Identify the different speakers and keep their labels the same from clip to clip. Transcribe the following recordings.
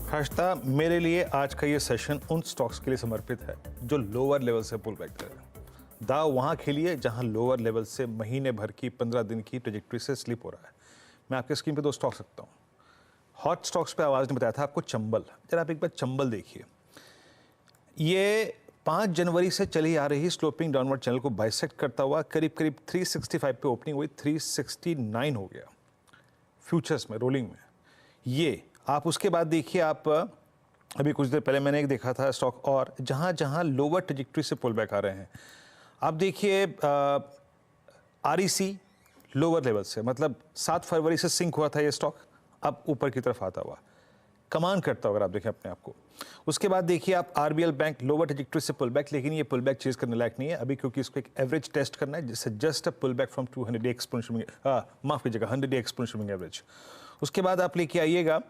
Speaker 1: हर्षता, मेरे लिए आज का ये सेशन उन स्टॉक्स के लिए समर्पित है जो लोअर लेवल से पुल बैक कर रहे हैं। दाव वहाँ खेलिए जहाँ लोअर लेवल से महीने भर की 15 दिन की ट्रेजेक्ट्री से स्लिप हो रहा है। मैं आपके स्क्रीन पे दो स्टॉक्स रखता हूँ। हॉट स्टॉक्स पे आवाज़ ने बताया था आपको चंबल। जरा आप एक बार चंबल देखिए। ये 5 जनवरी से चली आ रही स्लोपिंग डाउनवर्ड चैनल को बाइसेक्ट करता हुआ करीब करीब 365 पे ओपनिंग हुई, 369 हो गया फ्यूचर्स में, रोलिंग में। ये आप उसके बाद देखिए, आप अभी कुछ देर पहले मैंने एक देखा था स्टॉक, और जहाँ जहाँ लोअर ट्रेजेक्ट्री से पुल बैक आ रहे हैं, आप देखिए REC लोअर लेवल से, मतलब 7 फरवरी से सिंक हुआ था ये स्टॉक, अब ऊपर की तरफ आता हुआ कमान करता होगा, आप देखें अपने आप को। उसके बाद देखिए आप RBL बैंक लोअर ट्रेजेक्ट्री से पुल बैक, लेकिन ये पुल बैक चेज करने लायक नहीं है अभी, क्योंकि इसको एक एवरेज टेस्ट करना है, जिससे just a pull back from 200 day exponential, माफ कीजिएगा 100 डे एक्सपोनेंशियल एवरेज। उसके बाद आप लेके आइएगा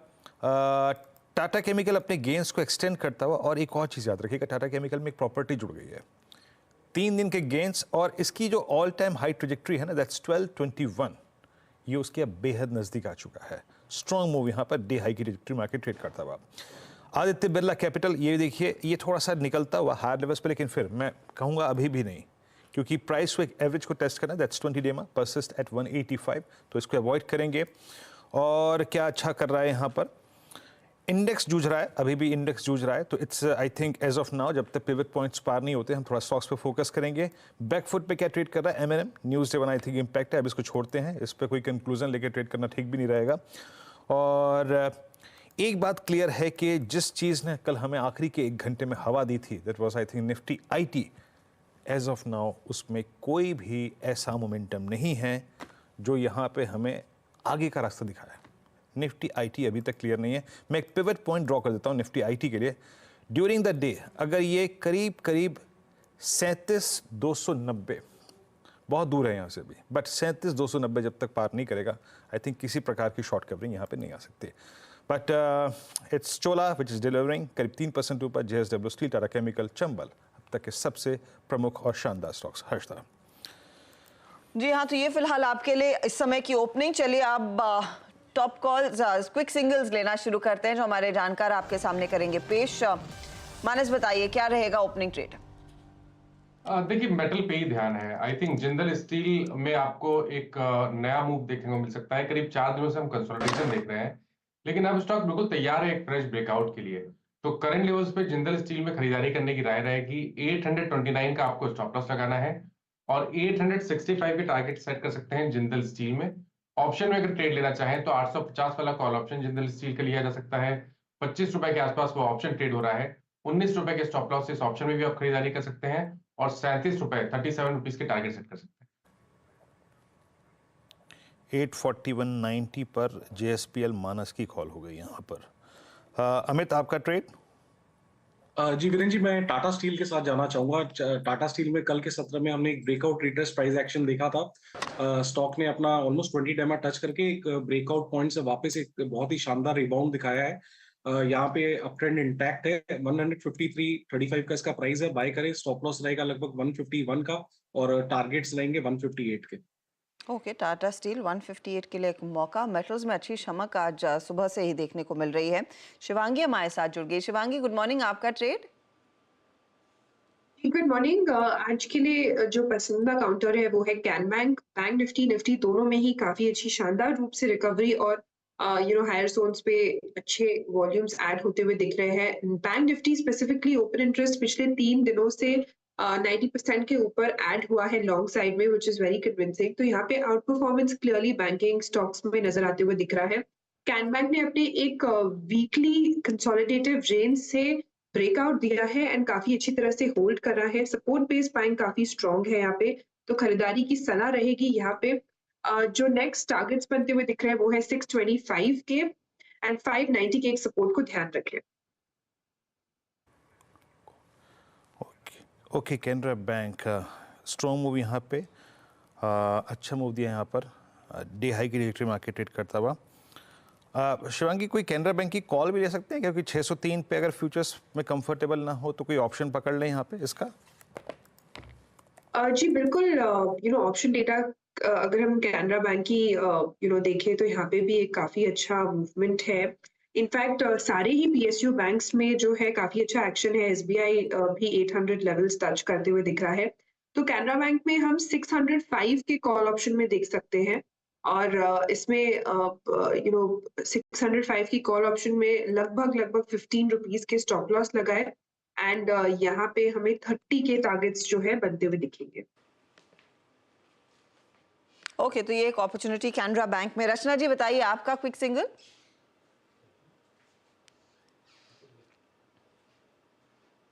Speaker 1: टाटा केमिकल अपने गेंस को एक्सटेंड करता हुआ, और एक और चीज़ याद रखिएगा, टाटा केमिकल में एक प्रॉपर्टी जुड़ गई है, 3 दिन के गेंस, और इसकी जो ऑल टाइम हाई ट्रेजेक्ट्री है ना, दैट्स 1221, ये उसके अब बेहद नज़दीक आ चुका है। स्ट्रॉन्ग मूव यहाँ पर डे हाई की ट्रेजेक्ट्री मार्केट ट्रेड करता हुआ। आदित्य बिरला कैपिटल, ये देखिए, ये थोड़ा सा निकलता हुआ हायर लेवल्स पर, लेकिन फिर मैं कहूँगा अभी भी नहीं, क्योंकि प्राइस को एक एवरेज को टेस्ट करना, दैट्स 20 डे में परसिस्ट एट 185, तो इसको अवॉइड करेंगे। और क्या अच्छा कर रहा है यहाँ पर, इंडेक्स जूझ रहा है, अभी भी इंडेक्स जूझ रहा है, तो it's I think as of now, जब तक पिवट पॉइंट्स पार नहीं होते, हम थोड़ा स्टॉक्स पे फोकस करेंगे। बैकफुट पे क्या ट्रेड कर रहा है M&M, news day I think impact है, अब इसको छोड़ते हैं, इस पर कोई कंक्लूजन लेके ट्रेड करना ठीक भी नहीं रहेगा। और एक बात क्लियर है कि जिस चीज़ ने कल हमें आखिरी के 1 घंटे में हवा दी थी, that was I think Nifty IT, as of now उसमें कोई भी ऐसा मोमेंटम नहीं है जो यहाँ पे हमें आगे का रास्ता दिखाया है। निफ्टी IT अभी तक क्लियर नहीं है। मैं एक पिवट पॉइंट ड्रॉ कर देता हूँ निफ्टी IT के लिए। ड्यूरिंग द डे अगर ये करीब करीब 37,290, बहुत दूर है यहाँ से भी, बट 37,290 जब तक पार नहीं करेगा, आई थिंक किसी प्रकार की शॉर्ट कवरिंग यहाँ पे नहीं आ सकती। But it's Chola which is delivering करीब 3% ऊपर, JSW steel, Tata chemical, Chambal अब तक के सबसे प्रमुख और शानदार स्टॉक्स। हर्षदा
Speaker 2: जी हाँ, तो ये फिलहाल आपके लिए इस समय की ओपनिंग। चलिए आप टॉप कॉल्स, क्विक सिंगल्स लेना शुरू करते हैं, जो हमारे जानकार आपके सामने करेंगे पेश। मानस बताइए क्या रहेगा ओपनिंग ट्रेड?
Speaker 3: देखिए, मेटल पे ही ध्यान है। आई थिंक जिंदल स्टील में आपको एक नया मूव देखने को मिल सकता है। करीब 4 दिनों से हम कंसोलिडेशन देख रहे हैं, लेकिन अब स्टॉक बिल्कुल तैयार है एक फ्रेश ब्रेकआउट के लिए। तो करंट लेवल्स पे जिंदल स्टील में खरीदारी करने की राय रहेगी। 829 का आपको स्टॉप लॉस लगाना है, और 865 के टारगेट सेट कर सकते हैं जिंदल स्टील में। ऑप्शन में अगर ट्रेड लेना चाहें तो 850 वाला कॉल ऑप्शन जिंदल स्टील का लिया जा सकता है। 25 रुपए के आसपास वो ऑप्शन ट्रेड हो रहा है। 19 रुपए के स्टॉप लॉस से इस ऑप्शन में भी आप खरीदारी कर सकते हैं, और 37 रुपए 37 रुपीज के टारगेट सेट कर सकते हैं।
Speaker 1: 841.90 पर JSPL मानस की कॉल हो गई यहाँ पर। अमित, आपका ट्रेड?
Speaker 4: जी वीरेंद्र जी, मैं टाटा स्टील के साथ जाना चाहूंगा। टाटा स्टील में कल के सत्र में हमने एक ब्रेकआउट रिट्रेस प्राइस एक्शन देखा था। स्टॉक ने अपना ऑलमोस्ट 20 डेमा टच करके एक ब्रेकआउट पॉइंट से वापस एक बहुत ही शानदार रिबाउंड दिखाया है। यहाँ पे अप ट्रेंड इंटैक्ट है। 153.35 का इसका प्राइस है। बाय करें, स्टॉप लॉस रहेगा लगभग 151 का, और टारगेट्स रहेंगे 158 के।
Speaker 2: ओके, टाटा स्टील 158 के लिए एक मौका। मेटल्स में अच्छी चमक आज सुबह से ही देखने को मिल रही है। शिवांगी हमारे साथ जुड़ गई। शिवांगी, गुड मॉर्निंग, आपका ट्रेड?
Speaker 5: Good morning. आज के लिए जो पसंदीदा काउंटर है वो है कैन बैंक। बैंक निफ्टी दोनों में ही काफी अच्छी शानदार रूप से रिकवरी और हायर जोन्स पे अच्छे वॉल्यूम्स ऐड होते हुए दिख रहे हैं। Bank Nifty specifically open interest पिछले 3 दिनों से 90% के ऊपर ऐड हुआ है लॉन्ग साइड में, विच इज वेरी कन्विंसिंग। तो यहाँ पे out performance clearly banking stocks में नजर आते हुए दिख रहा है। कैन बैंक ने अपने एक वीकली कंसोलिडेटिव रेंज से ब्रेकआउट दिया है एंड काफी अच्छी तरह से होल्ड कर रहा है। सपोर्ट बेस बाइंग काफी स्ट्रांग है यहाँ पे, तो खरीदारी की सलाह रहेगी यहाँ पे। जो नेक्स्ट टारगेट्स बनते हुए दिख रहे हैं वो है 625 के एंड 590 के एक सपोर्ट को ध्यान रखें।
Speaker 1: Okay, Canara bank strong move यहाँ पे, अच्छा मूव दिया यहाँ पर, डे हाई की ट्रेजेक्टरी मार्केट ट्रेड करता हुआ। शिवांगी, कोई कैनरा बैंक की कॉल भी ले सकते हैं, क्योंकि 603 पे अगर फ्यूचर्स में कंफर्टेबल ना हो तो कोई ऑप्शन पकड़ लें यहाँ पे इसका?
Speaker 5: जी बिल्कुल। ऑप्शन डेटा अगर हम कैनरा बैंक की देखें तो यहाँ पे भी एक काफी अच्छा मूवमेंट है। इनफैक्ट सारे ही पीएसयू बैंक्स में जो है काफी अच्छा एक्शन है। एसबीआई भी 800 लेवल्स टच करते हुए दिख रहा है। तो कैनरा बैंक में हम 605 के कॉल ऑप्शन में देख सकते हैं और इसमें 605 की कॉल ऑप्शन में लगभग 15 रुपीस के स्टॉप लॉस लगा है एंड यहाँ पे हमें 30 के टारगेट्स जो है बनते हुए दिखेंगे।
Speaker 2: ओके, तो ये एक अपॉर्चुनिटी कैनरा बैंक में। रचना जी बताइए आपका क्विक सिंगल।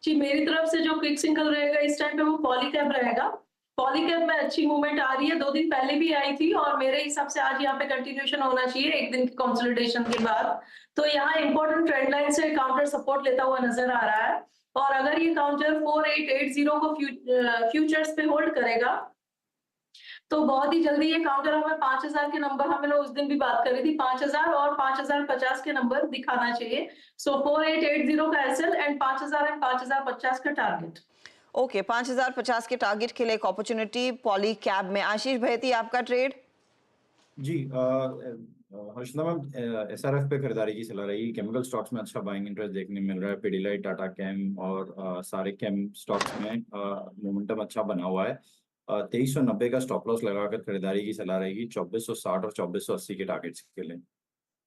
Speaker 6: जी, मेरी तरफ से जो क्विक सिंगल रहेगा इस टाइम पे वो पॉलीकैब रहेगा। पॉलीकैब में अच्छी मूवमेंट आ रही है, 2 दिन पहले भी आई थी और मेरे हिसाब से आज यहाँ पे कंटिन्यूएशन होना चाहिए एक दिन की कंसोलिडेशन के बाद। तो यहाँ इंपॉर्टेंट ट्रेंड लाइन से काउंटर सपोर्ट लेता हुआ नजर आ रहा है और अगर ये काउंटर 4880 को फ्यूचर्स पे होल्ड करेगा तो बहुत ही जल्दी ये काउंटर हमें 5000 के नंबर, हमें उस दिन भी बात करी थी 5000 और 5050 के नंबर दिखाना चाहिए। सो 4880 का एसएल एंड 5000 एंड 5050 का टारगेट।
Speaker 2: ओके, 5050 के टारगेट के लिए एक अपॉर्चुनिटी पॉली कैब में। आशीष भैती आपका ट्रेड।
Speaker 7: जी हर्षदा मैम, एसआरएफ पे खरीदारी की सलाह रही। केमिकल स्टॉक्स में अच्छा बाइंग इंटरेस्ट देखने मिल रहा है। पिडिलाइट, टाटा केम और सारे केम स्टॉक्स में मोमेंटम अच्छा बना हुआ है। 2390 का स्टॉप लॉस लगाकर खरीदारी की सलाह रहेगी 2460 और 2480 के टारगेट्स के लिए।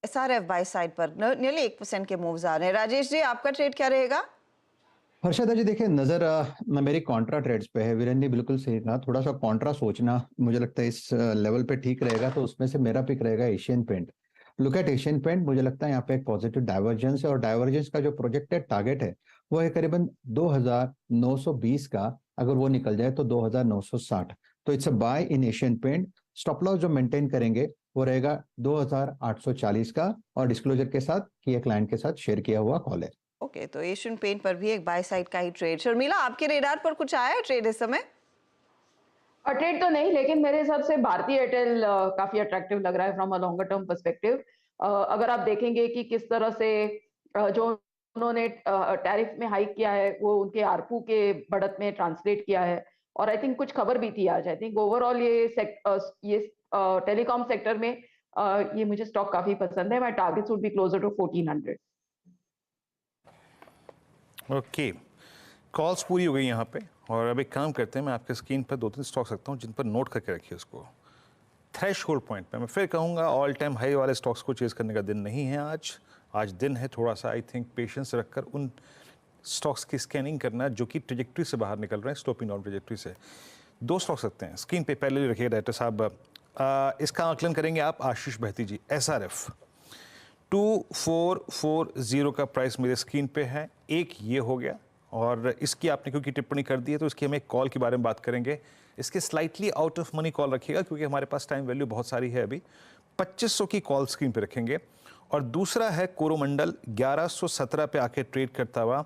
Speaker 2: एसआरएफ बाय साइड पर नियरली 1% के मूव्स आ रहे हैं। राजेश जी आपका ट्रेड क्या रहेगा?
Speaker 8: हर्षदा जी देखिए, नजर मेरी कॉन्ट्रा ट्रेड्स पे है। वीरेंद्र जी बिल्कुल सही कहा, थोड़ा सा कॉन्ट्रा सोचना मुझे लगता है इस लेवल पे ठीक रहेगा। तो उसमें से मेरा पिक रहेगा Asian Paint. Look at Asian Paint, मुझे लगता है यहाँ पे एक पॉजिटिव डाइवर्जेंस है और डाइवर्जेंस का जो प्रोजेक्टेड टारगेट है वो है करीबन 2920 का। अगर वो निकल जाए तो 2960। तो it's a buy in Asian Paint. Stop loss जो मेंटेन करेंगे वो रहेगा 2840 का और डिस्क्लोजर के साथ कि ये क्लाइंट के साथ शेयर किया हुआ कॉल है।
Speaker 2: ओके, तो एशियन पेंट पर भी एक बाय साइड का ही ट्रेड। शर्मिला आपके रेडार पर कुछ आया है ट्रेड इस समय?
Speaker 9: ट्रेड तो नहीं, लेकिन मेरे हिसाब से भारतीय एयरटेल काफी अट्रैक्टिव लग रहा है from a longer term perspective. अगर आप देखेंगे कि किस तरह से जो उन्होंने टैरिफ में हाइक किया है वो उनके आरपू के बढ़त में ट्रांसलेट किया है और आई थिंक कुछ खबर भी थी आज। आई थिंक ओवरऑल ये टेलीकॉम सेक्टर में ये मुझे स्टॉक काफी पसंद है। My targets would be closer to 1400।
Speaker 1: Okay, calls पूरी हो गई यहाँ पे और अब एक काम करते हैं, मैं आपके स्क्रीन पर 2-3 स्टॉक्स रखता हूँ जिन पर नोट करके रखिए उसको। थ्रेश होल्ड पॉइंट पे मैं फिर कहूँगा ऑल टाइम हाई वाले स्टॉक्स को चेज करने का दिन नहीं है आज दिन है थोड़ा सा आई थिंक पेशेंस रखकर उन स्टॉक्स की स्कैनिंग करना जो कि ट्रेजेक्ट्री से बाहर निकल रहे हैं, स्लोपिंग डाउन ट्रेजेक्ट्री से। 2 स्टॉक्स रखते हैं स्क्रीन पे, पहले रखिए डायरेक्टर साहब। इसका आकलन करेंगे आप आशीष बहती जी। एसआरएफ 2440 का प्राइस मेरे स्क्रीन पे है। एक ये हो गया और इसकी आपने क्योंकि टिप्पणी कर दी है तो इसकी हम एक कॉल के बारे में बात करेंगे। इसके slightly out of money call रखिएगा क्योंकि हमारे पास टाइम वैल्यू बहुत सारी है अभी। 2500 की कॉल स्क्रीन पे रखेंगे। और दूसरा है कोरोमंडल 1117 पे आके ट्रेड करता हुआ,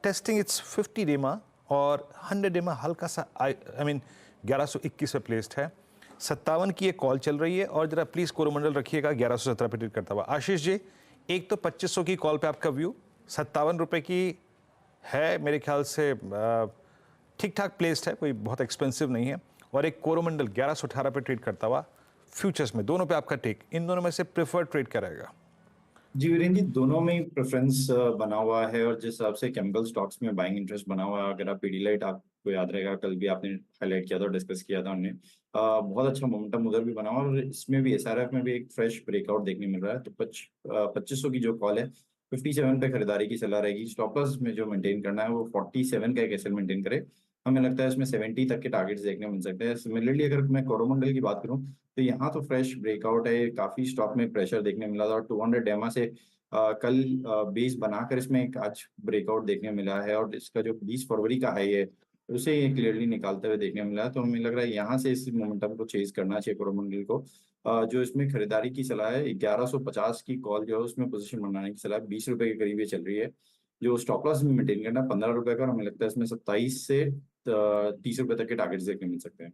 Speaker 1: टेस्टिंग इट्स 50 डेमा और 100 डेमा हल्का सा आई मीन 1121 पे प्लेस्ड है। 57 की एक कॉल चल रही है और जरा प्लीज कोरोमंडल रखिएगा 1117 पे ट्रेड करता हुआ। आशीष जी, एक तो 2500 की कॉल पे आपका व्यू, 57 रुपए की है मेरे ख्याल से ठीक ठाक प्लेस्ड है, कोई बहुत एक्सपेंसिव नहीं है। और एक कोरोमंडल 1118 पे ट्रेड करता हुआ फ्यूचर्स में, दोनों पे आपका टेक, इन दोनों में से प्रेफर्ड ट्रेड क्या रहेगा?
Speaker 7: जी वीरेंद्र जी, दोनों में प्रेफरेंस बना हुआ है और जिस हिसाब से केमिकल स्टॉक्स में बाइंग इंटरेस्ट बना हुआ है, अगर आप पीडीलाइट, आपको याद रहेगा कल भी आपने हाईलाइट किया था और डिस्कस किया था हमने, बहुत अच्छा मोमेंटम उधर भी बना हुआ और इसमें भी एसआरएफ में भी एक फ्रेश ब्रेकआउट देखने मिल रहा है। तो 2500 की जो कॉल है 57 पे खरीदारी की सलाह रहेगी। स्टॉप लॉस में जो मेंटेन करना है वो 47 का एक एसएल मेंटेन करे। हमें लगता है इसमें 70 तक के टारगेट्स देखने मिल सकते हैं। सिमिलरली अगर मैं कोरोमंडल की बात करूं तो यहाँ तो फ्रेश ब्रेकआउट है, काफी स्टॉक में प्रेशर देखने मिला था और 200 डेमा से कल बेस बनाकर इसमें एक आज ब्रेकआउट देखने मिला है और इसका जो 20 फरवरी का हाई है उसे ये क्लियरली निकालते हुए देखने मिला है। तो हमें लग रहा है यहाँ से इस मोमेंटम को चेज करना चाहिए कोरोमंडल को। जो इसमें खरीदारी की सलाह है 1150 की कॉल जो है उसमें पोजीशन बनाने की सलाह 20 रुपए के करीब ये चल रही है। जो स्टॉप लॉस में मेंटेन करना 15 रुपए का और हमें लगता है इसमें 27 से 30 रुपए तक के टारगेट्स देखने मिल सकते हैं।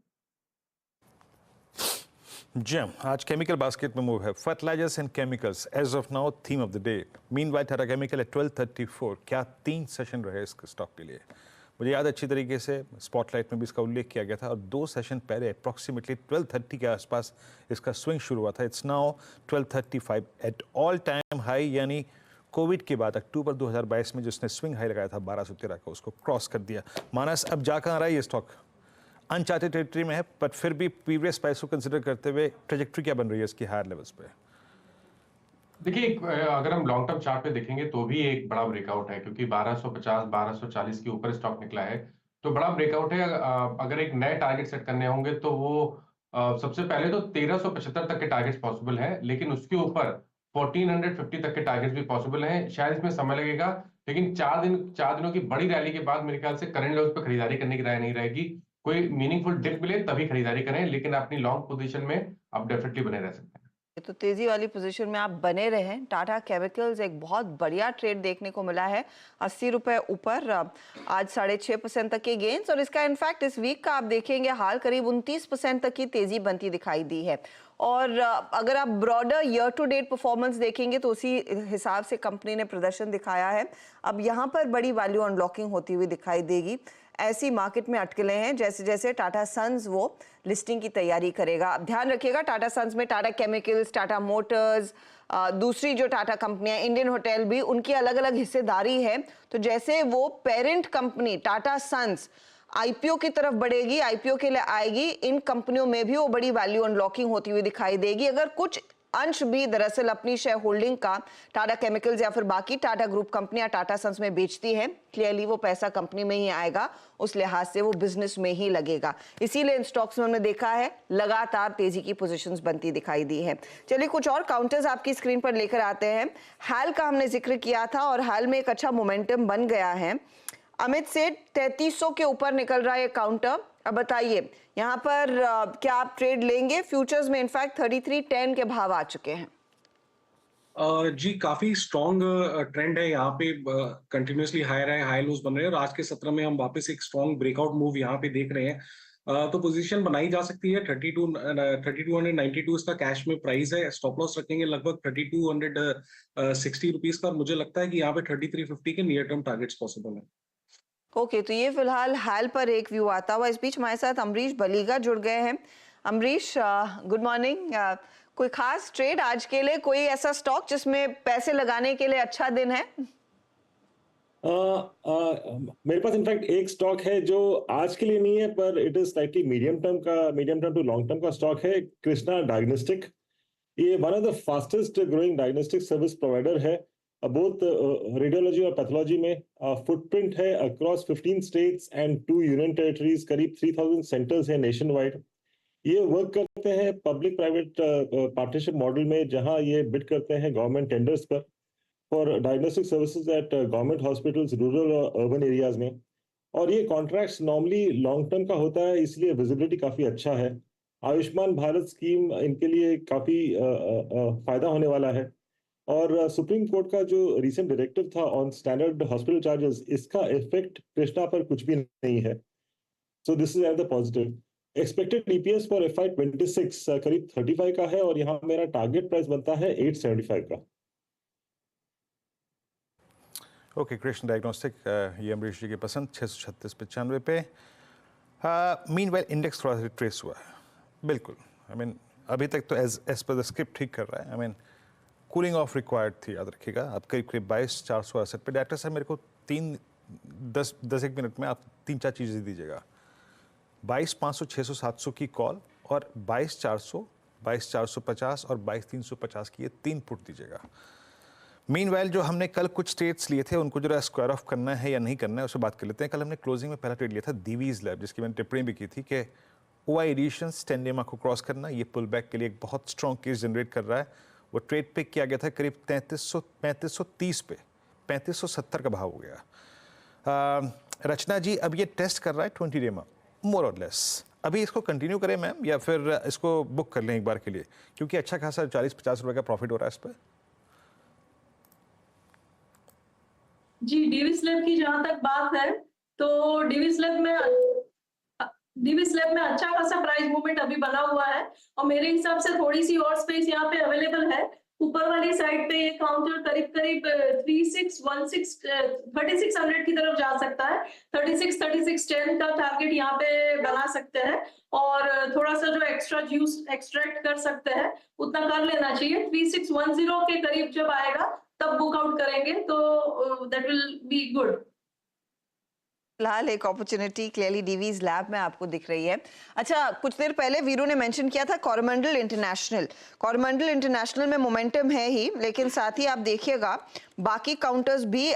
Speaker 1: जम आज केमिकल बास्केट में मूव है, fertilisers and chemicals as of now theme of the day. Meanwhile Tata chemical है 1234। क्या 3 सेशन रहे इस स्टॉक के लिए? मुझे याद अच्छी तरीके से स्पॉटलाइट में भी इसका उल्लेख किया गया था और 2 सेशन पहले अप्रॉक्सीमेटली 12:30 के आसपास इसका स्विंग शुरू हुआ था। It's now 12:35 at all time high, यानी कोविड के बाद अक्टूबर 2022 में जिसने स्विंग हाई लगाया था 1213 का, उसको क्रॉस कर दिया। मानस, अब जा कहाँ रहा है ये स्टॉक? अनचार्टेड टेरिटरी में है, पर फिर भी प्रीवियस प्राइस को कंसिडर करते हुए ट्रेजेक्ट्री क्या बन रही है इसकी हायर लेवल्स पे?
Speaker 3: देखिए, अगर हम लॉन्ग टर्म चार्ट पे देखेंगे तो भी एक बड़ा ब्रेकआउट है, क्योंकि 1250 1240 के ऊपर स्टॉक निकला है, तो बड़ा ब्रेकआउट है। अगर एक नए टारगेट सेट करने होंगे तो वो सबसे पहले तो 1375 तक के टारगेट्स पॉसिबल है, लेकिन उसके ऊपर 1450 तक के टारगेट्स भी पॉसिबल हैं। शायद इसमें समय लगेगा, लेकिन 4 दिनों की बड़ी रैली के बाद मेरे ख्याल से करंट लेवल्स पे खरीदारी करने की राय नहीं रहेगी। कोई मीनिंगफुल डिप मिले तभी खरीदारी करें, लेकिन अपनी लॉन्ग पोजीशन में आप डेफिनेटली बने रह सकते हैं।
Speaker 2: तो तेजी वाली पोजीशन में आप बने रहें। टाटा केमिकल्स एक बहुत बढ़िया ट्रेड देखने को मिला है, 80 रुपए ऊपर, आज 6.5% तक के गेन्स, और इसका इनफैक्ट इस वीक का आप देखेंगे हाल करीब 29% तक की तेजी बनती दिखाई दी है। और अगर आप broader year to date performance देखेंगे तो उसी हिसाब से कंपनी ने प्रदर्शन दिखाया है। अब यहाँ पर बड़ी वैल्यू अनलॉकिंग होती हुई दिखाई देगी। ऐसी मार्केट में अटकलें हैं जैसे जैसे टाटा सन्स वो लिस्टिंग की तैयारी करेगा। अब ध्यान रखिएगा, टाटा सन्स में टाटा केमिकल्स, टाटा मोटर्स, दूसरी जो टाटा कंपनियां, इंडियन होटल भी, उनकी अलग अलग हिस्सेदारी है। तो जैसे वो parent company Tata Sons IPO की तरफ बढ़ेगी, आईपीओ के लिए आएगी, इन कंपनियों में भी वो बड़ी वैल्यू अनलॉकिंग होती हुई दिखाई देगी। अगर कुछ अंश भी दरअसल अपनी शेयर होल्डिंग का टाटा केमिकल्स या फिर बाकी टाटा ग्रुप कंपनियां टाटा सन्स में बेचती हैं, क्लियरली वो पैसा कंपनी में ही आएगा, उस लिहाज से वो बिजनेस में ही लगेगा। इसीलिए इन स्टॉक्स में हमने देखा है लगातार तेजी की पोजीशंस बनती दिखाई दी है। चलिए कुछ और काउंटर्स आपकी स्क्रीन पर लेकर आते हैं। हाल का हमने जिक्र किया था और हाल में एक अच्छा मोमेंटम बन गया है। अमित सेठ, 3300 के ऊपर निकल रहा है काउंटर। अब बताइए यहाँ पर क्या आप ट्रेड लेंगे? फ्यूचर्स में इनफैक्ट 3310 के भाव आ चुके हैं।
Speaker 4: जी, काफी स्ट्रॉन्ग ट्रेंड है यहाँ पे, कंटिन्यूअसली हाई लोज बन रहे हैं और आज के सत्र में हम वापस एक स्ट्रॉन्ग ब्रेकआउट मूव यहाँ पे देख रहे हैं। तो पोजीशन बनाई जा सकती है। 3292 इसका कैश में प्राइस है। स्टॉप लॉस रखेंगे लगभग 3260 रुपीज का। मुझे लगता है कि यहाँ पे 3350 के नियर टर्म टारगेट्स पॉसिबल है।
Speaker 2: ओके, तो ये फिलहाल हाल पर एक व्यू आता हुआ। इस बीच हमारे साथ अमरीश बलीगा जुड़ गए हैं। Amrish, good morning. कोई खास ट्रेड आज के लिए, कोई ऐसा स्टॉक जिसमें पैसे लगाने के लिए अच्छा दिन है?
Speaker 10: मेरे पास इनफैक्ट एक स्टॉक है जो आज के लिए नहीं है, पर it is slightly medium term to long term का स्टॉक है, कृष्णा डायग्नोस्टिक। ये one of the fastest growing diagnostic service provider है, बोथ रेडियोलॉजी और पैथोलॉजी में। फुटप्रिंट है across 15 states and 2 union territories, करीब 3000 सेंटर्स है नेशन वाइड। ये वर्क करते हैं पब्लिक प्राइवेट पार्टनरशिप मॉडल में, जहां ये बिड करते हैं गवर्नमेंट टेंडर्स पर for diagnostic services at government hospitals, rural और अर्बन एरियाज में। और ये कॉन्ट्रैक्ट्स नॉर्मली लॉन्ग टर्म का होता है, इसलिए विजिबिलिटी काफी अच्छा है। आयुष्मान भारत स्कीम इनके लिए काफी फायदा होने वाला है। और सुप्रीम कोर्ट का जो रिसेंट डायरेक्टिव था ऑन स्टैंडर्ड हॉस्पिटल चार्जेस, इसका इफेक्ट कृष्णा पर कुछ भी नहीं है। So this is the positive. Expected EPS for FY26 करीब 35 का है और यहाँ मेरा टारगेट प्राइस बनता है 875 का।
Speaker 1: ओके, कृष्ण डायग्नोस्टिक, ये अमरीश जी की पसंद, 636.95 पे। मीनवाइल इंडेक्स थोड़ा सा रिट्रेस हुआ है, बिल्कुल। आई मीन अभी तक तो एज पर द स्क्रिप्ट ठीक कर रहा है। I mean cooling of required थी, याद रखिएगा। आप करीब 22,468 पे। डायरेक्टर साहब मेरे को 10-1 मिनट में आप 3-4 चीज़ें दीजिएगा। 22,500, 600, 700 की कॉल और 22,400, 22,450 और 22,350 की ये 3 पुट दीजिएगा। मीनवाइल जो हमने कल कुछ स्टेट्स लिए थे, उनको जो स्क्वायर ऑफ करना है या नहीं करना है, उससे बात कर लेते हैं। कल हमने क्लोजिंग में पहला ट्रेड लिया था दिवीज लैब, जिसकी मैंने टिप्पणी भी की थी कि ओआई एडिशंस 10 डेमा को क्रॉस करना, ये पुल बैक के लिए एक बहुत स्ट्रॉन्ग केस जनरेट कर रहा है। वो ट्रेड पिक किया गया था करीब 3530 पे, 3570 का भाव हो गया। रचना जी, अब ये टेस्ट कर रहा है 20 डेमा मोर और लेस। अभी इसको कंटिन्यू करें मैम, या फिर इसको बुक कर लें एक बार के लिए, क्योंकि अच्छा खासा 40-50 रुपए का प्रॉफिट हो रहा है इस पर।
Speaker 6: जी, डीवीस लैब की जहां तक बात है तो डीवीस लैब में अच्छा खासा प्राइस मूवमेंट अभी बना हुआ है और मेरे हिसाब से थोड़ी सी और स्पेस यहाँ पे अवेलेबल है। ऊपर वाली साइड पे ये काउंटर करीब 3600 की तरफ जा सकता है। 3610 का टारगेट यहाँ पे बना सकते हैं और थोड़ा सा जो एक्स्ट्रा जूस एक्सट्रैक्ट कर सकते हैं उतना कर लेना चाहिए। 3610 के करीब जब आएगा तब बुक आउट करेंगे तो दैट विल बी गुड।
Speaker 2: फिलहाल एक अपॉर्चुनिटी क्लियरली डीवीज लैब में आपको दिख रही है। अच्छा, कुछ देर पहले वीरू ने मेंशन किया था कोरोमंडल इंटरनेशनल में मोमेंटम है ही, लेकिन साथ ही आप देखिएगा बाकी काउंटर्स भी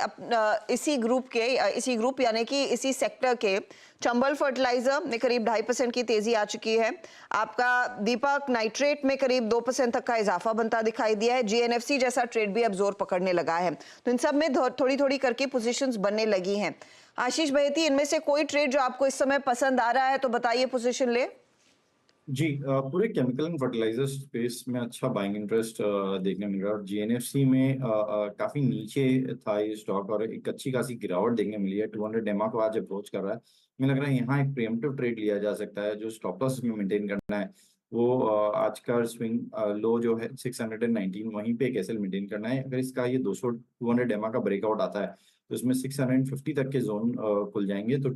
Speaker 2: इसी ग्रुप यानी कि इसी सेक्टर के चंबल फर्टिलाइजर में करीब 2.5% की तेजी आ चुकी है। आपका दीपक नाइट्रेट में करीब 2% तक का इजाफा बनता दिखाई दिया है। जीएनएफसी जैसा ट्रेड भी अब जोर पकड़ने लगा है, तो इन सब में थोड़ी थोड़ी करके पोजीशंस बनने लगी हैं। आशीष बहेती, इनमें से कोई ट्रेड जो आपको इस समय पसंद आ रहा है तो बताइए, पोजीशन ले।
Speaker 7: जी, पूरे केमिकल एंड फर्टिलाइजर स्पेस में अच्छा बाइंग इंटरेस्ट देखने मिल रहा है और जीएनएफसी में काफी नीचे था ये स्टॉक और एक अच्छी खासी गिरावट देखने मिली है। 200 डेमा को आज अप्रोच कर रहा है। मुझे लग रहा है यहाँ एक प्रीएम्प्टिव ट्रेड लिया जा सकता है। जो स्टॉप लॉस में मेंटेन करना है वो आज का स्विंग लो जो है 619 वहीं पे एक एसएल मेंटेन करना है। अगर इसका ये 200 डेमा का ब्रेकआउट आता है तो इसमें 650 तक के जोन खुल जाएंगे, तो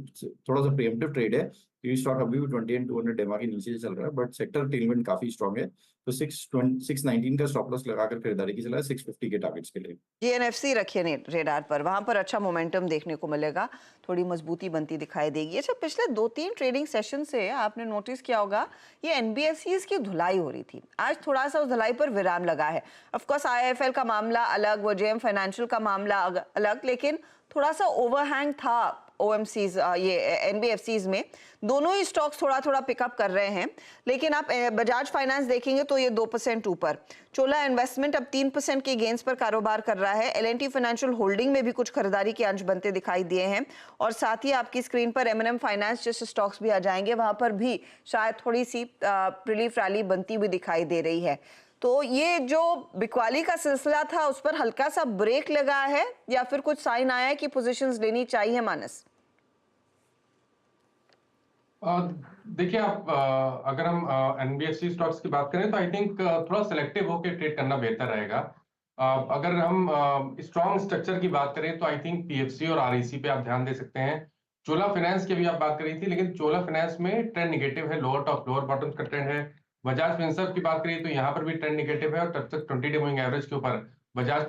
Speaker 7: थोड़ा सा प्रीएम्प्टिव ट्रेड है। ये स्टॉक अभी भी 20 एंड 200 डेमा के नीचे चल रहा है, बट सेक्टर टेलमेंट काफी स्ट्रांग है, तो 619 का स्टॉप लॉस लगाकर खरीदारी की सलाह है 650 के टारगेट्स के लिए।
Speaker 2: जीएनएफसी रखिए रेडार पर, वहां पर अच्छा मोमेंटम देखने को मिलेगा, थोड़ी मजबूती बनती दिखाई देगी। अच्छा, पिछले 2-3 ट्रेडिंग सेशन से आपने नोटिस किया होगा ये एनबीएफसीज की धुलाई हो रही थी, आज थोड़ा सा उस धुलाई पर विराम लगा है। ऑफकोर्स आईआईएफएल का मामला अलग, वो जेएम फाइनेंशियल का मामला अलग, लेकिन थोड़ा सा ओवरहैंग था ओएमसीज ये एनबीएफसीज में। दोनों ही स्टॉक्स थोड़ा थोड़ा पिकअप कर रहे हैं, लेकिन आप बजाज फाइनेंस देखेंगे तो ये 2% ऊपर। चोला इन्वेस्टमेंट अब 3% के गेंस पर कारोबार कर रहा है। एलएनटी फाइनेंशियल होल्डिंग में भी कुछ खरीदारी के अंश बनते दिखाई दिए हैं, और साथ ही आपकी स्क्रीन पर एमएनएम फाइनेंस जैसे स्टॉक्स भी आ जाएंगे, वहां पर भी शायद थोड़ी सी रिलीफ रैली बनती हुई दिखाई दे रही है। तो ये जो बिकवाली का सिलसिला था उस पर हल्का सा ब्रेक लगा है या फिर कुछ साइन आया है कि पोजीशंस लेनी चाहिए, मानस?
Speaker 3: देखिए, आप अगर हम एनबीएफसी स्टॉक्स की बात करें तो आई थिंक थोड़ा सिलेक्टिव होकर ट्रेड करना बेहतर रहेगा। अगर हम स्ट्रॉन्ग स्ट्रक्चर की बात करें तो आई थिंक पीएफसी और आरईसी पे आप ध्यान दे सकते हैं। चोला फाइनेंस की भी आप बात करी थी, लेकिन चोला फाइनेंस में ट्रेंड निगेटिव है, लोअर टॉप लोअर बॉटम का ट्रेंड है। बजाज फिनसर्व की बात करिए तो यहाँ पर भी ट्रेंड निगेटिव है, और तब तक 20 डे मूविंग एवरेज के ऊपर बजाज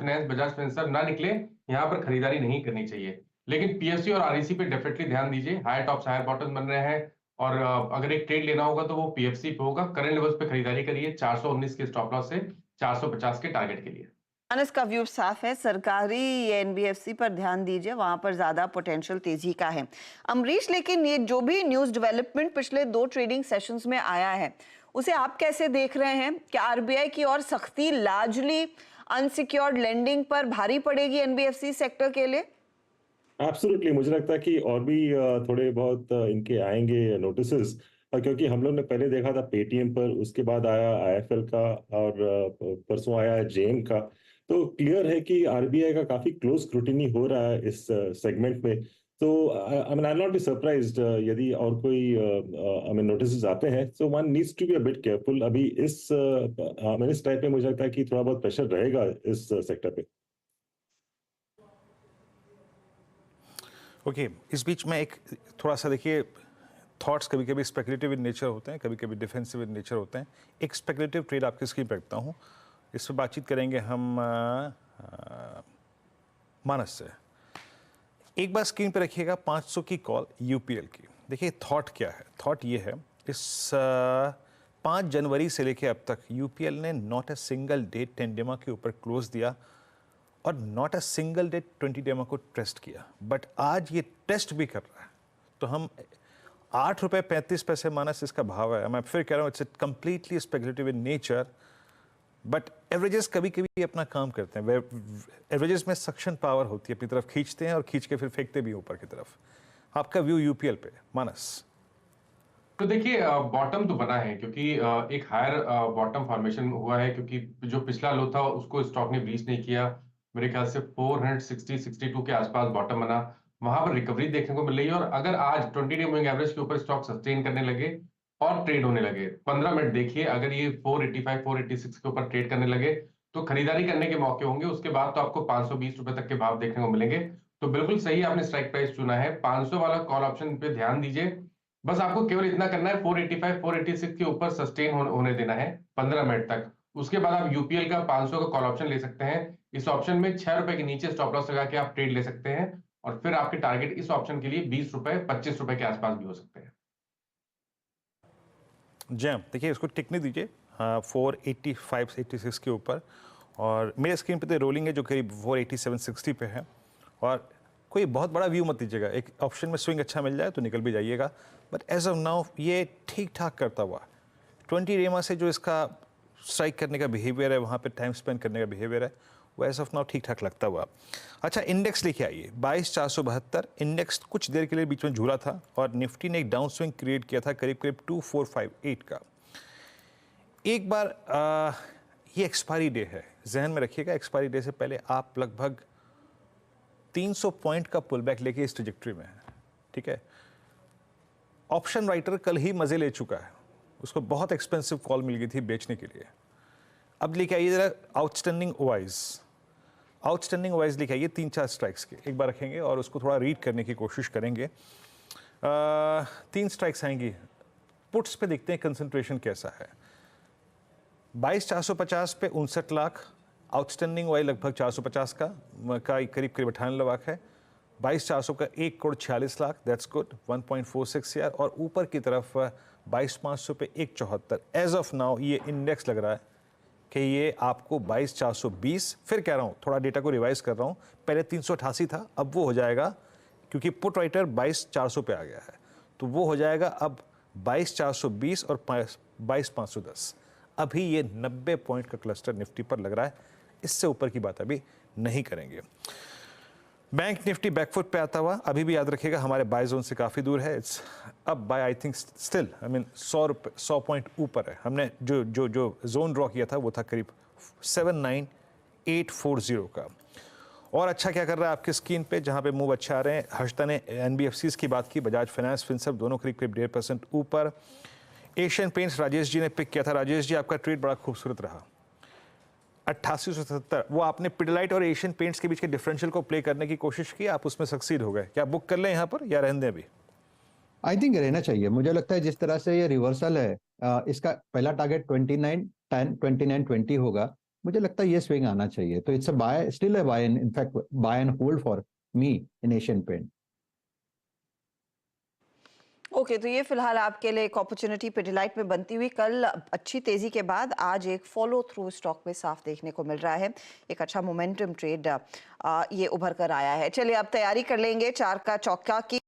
Speaker 3: फिनसर्व ना निकले, यहाँ पर खरीदारी नहीं करनी चाहिए। लेकिन पीएफसी और आरईसी पे डेफिनेटली ध्यान दीजिए, हायर टॉप्स हायर बॉटम बन रहे हैं, और अगर एक ट्रेड लेना होगा तो वो पीएफसी पे होगा। करंट लेवल्स पे खरीदारी करिए 419 के स्टॉप लॉस से 450 के टारगेट के लिए।
Speaker 2: मानस का व्यू साफ है, सरकारी एनबीएफसी पर ध्यान दीजिए, वहां पर ज्यादा पोटेंशियल तेजी का है। अमरीश, लेकिन ये जो भी न्यूज डेवलपमेंट पिछले 2 ट्रेडिंग सेशंस में आया है उसे आप कैसे देख रहे हैं? क्या आरबीआई की और सख्ती लार्जली अनसिक्योर्ड लेंडिंग पर भारी पड़ेगी एनबीएफसी सेक्टर के लिए?
Speaker 10: एब्सोल्युटली, मुझे लगता है कि और भी थोड़े बहुत इनके आएंगे नोटिसेस, क्योंकि हम लोग ने पहले देखा था पेटीएम पर, उसके बाद आया आईएफएल का, और परसों आया जेएम का। तो क्लियर है कि आरबीआई का काफी क्लोज स्क्रूटिनी हो रहा है इस सेगमेंट में। तो I mean I will not be surprised यदि और कोई आई मीन नोटिसेस आते हैं, so one needs to be a bit careful. अभी इस टाइप में मुझे लगता है कि थोड़ा बहुत प्रेशर रहेगा इस सेक्टर पे।
Speaker 1: ओके, इस बीच में एक थोड़ा सा देखिए, थॉट्स कभी कभी स्पेकुलेटिव इन नेचर होते हैं, कभी कभी डिफेंसिव इन नेचर होते हैं। एक स्पेकुलेटिव ट्रेड आपकी स्क्रीन पर रखता हूँ, इस पर बातचीत करेंगे हम मानस से। एक बार स्क्रीन पर रखिएगा 500 की कॉल यूपीएल की। देखिए थॉट क्या है, थॉट ये है, इस 5 जनवरी से लेकर अब तक यूपीएल ने नॉट अ सिंगल डे 10 डेमा के ऊपर क्लोज दिया और नॉट अ सिंगल डे 20 डेमा को टेस्ट किया, बट आज ये टेस्ट भी कर रहा है। तो हम ₹8.35 मानस इसका भाव है। मैं फिर कह रहा हूँ, it's completely speculative in nature, but averages कभी कभी अपना काम करते हैं। एवरेजेस में सक्शन पावर होती है, अपनी तरफ खींचते हैं और खींच के फिर फेंकते भी ऊपर की तरफ। आपका व्यू यूपीएल पे, मानस?
Speaker 3: तो देखिए, बॉटम तो बना है, क्योंकि एक हायर बॉटम फॉर्मेशन हुआ है, क्योंकि जो पिछला लो था उसको स्टॉक ने ब्रीच नहीं किया। मेरे ख्याल से 460-62 के आसपास बॉटम बना, वहां पर रिकवरी देखने को मिल रही है। और अगर आज 20 डे मूविंग एवरेज के ऊपर स्टॉक सस्टेन करने लगे और ट्रेड होने लगे, 15 मिनट देखिए, अगर ये 485-486 के ऊपर ट्रेड करने लगे तो खरीदारी करने के मौके होंगे। उसके बाद तो आपको 520 रुपए तक के भाव देखने को मिलेंगे। तो बिल्कुल सही आपने स्ट्राइक प्राइस चुना है। 500 वाला कॉल ऑप्शन पे ध्यान दीजिए। बस आपको केवल इतना करना है, 485 486 के ऊपर सस्टेन होने देना है 15 मिनट तक। उसके बाद आप यूपीएल का 500 का कॉल ऑप्शन ले सकते हैं। इस ऑप्शन में 6 रुपए के नीचे स्टॉप लॉस लगा के आप ट्रेड ले सकते हैं, और फिर आपके टारगेट इस ऑप्शन के लिए 20 रुपए 25 रुपए के आसपास भी हो सकते हैं।
Speaker 1: जैम देखिए, इसको टिकने दीजिए 485 86 के ऊपर, और मेरे स्क्रीन पे तो रोलिंग है जो करीब 487 60 पे है। और कोई बहुत बड़ा व्यू मत दीजिएगा, एक ऑप्शन में स्विंग अच्छा मिल जाए तो निकल भी जाइएगा, बट एज ऑफ नाउ ये ठीक ठाक करता हुआ 20 रेमा से जो इसका स्ट्राइक करने का बिहेवियर है, वहाँ पे टाइम स्पेंड करने का बिहेवियर है, वो एज ऑफ नाउ ठीक ठाक लगता हुआ। अच्छा, इंडेक्स लेके आइए 22,472। इंडेक्स कुछ देर के लिए बीच में झूला था और निफ्टी ने एक डाउन स्विंग क्रिएट किया था करीब करीब 2458 का। एक बार ये एक्सपायरी डे है, जहन में रखिएगा, एक्सपायरी डे से पहले आप लगभग 300 पॉइंट का पुल बैक लेके इस ट्रैजेक्टरी में है, ठीक है। ऑप्शन राइटर कल ही मजे ले चुका है, उसको बहुत एक्सपेंसिव कॉल मिल गई थी बेचने के लिए। अब लेके आइए जरा आउटस्टैंडिंग ओवाइज लेके आइए 3-4 स्ट्राइक्स के, एक बार रखेंगे और उसको थोड़ा रीड करने की कोशिश करेंगे। 3 स्ट्राइक्स आएंगी। पुट्स पे देखते हैं कंसंट्रेशन कैसा है। 22,450 पे 59 लाख, आउटस्टैंडिंग वाई लगभग 450 का करीब 98 लाख है। 22,400 का 1 crore 46 lakh, that's good, 1.46 year. और ऊपर की तरफ 22,500 पे 174। एज ऑफ नाउ ये इंडेक्स लग रहा है कि ये आपको 22,420, फिर कह रहा हूँ थोड़ा डेटा को रिवाइज कर रहा हूँ, पहले 388 था, अब वो हो जाएगा, क्योंकि पुट राइटर 22,400 पे आ गया है, तो वो हो जाएगा अब 22,420 और 22,510। अभी ये 90 पॉइंट का क्लस्टर निफ्टी पर लग रहा है, इससे ऊपर की बात अभी नहीं करेंगे। बैंक निफ्टी बैकफुट पे आता हुआ, अभी भी याद रखिएगा हमारे बाय जोन से काफ़ी दूर है। इट्स अब buy I think still 100 point ऊपर है। हमने जो जो जो जोन ड्रॉ किया था वो था करीब 79840 का। और अच्छा क्या कर रहा है आपकी स्क्रीन पे, जहाँ पे मूव अच्छा आ रहे हैं। हर्षदा ने एनबीएफसीज की बात की, बजॉज फाइनेंस, फिनसर्व दोनों करीब करीब 1.5% ऊपर। एशियन पेंट्स राजेश जी ने पिक किया था। राजेश जी आपका ट्रेड बड़ा खूबसूरत रहा, 8870। वो आपने पिडिलाइट और एशियन पेंट्स के बीच के डिफरेंशियल को प्ले करने की कोशिश की, आप उसमें सक्सीड हो गए। क्या बुक कर लें यहाँ पर या रहने दें अभी?
Speaker 8: आई थिंक रहना चाहिए। मुझे लगता है जिस तरह से ये रिवर्सल है, इसका पहला टारगेट 2910 2920 होगा। मुझे लगता है ये स्विंग आना चाहिए, तो it's a buy, still a buy, in fact buy and hold for me in Asian Paint.
Speaker 2: Okay, तो ये फिलहाल आपके लिए एक अपॉर्चुनिटी पिडिलाइट में बनती हुई कल अच्छी तेजी के बाद आज एक फॉलो थ्रू स्टॉक में साफ देखने को मिल रहा है। एक अच्छा मोमेंटम ट्रेड ये उभर कर आया है। चलिए अब तैयारी कर लेंगे 4 का चौका की।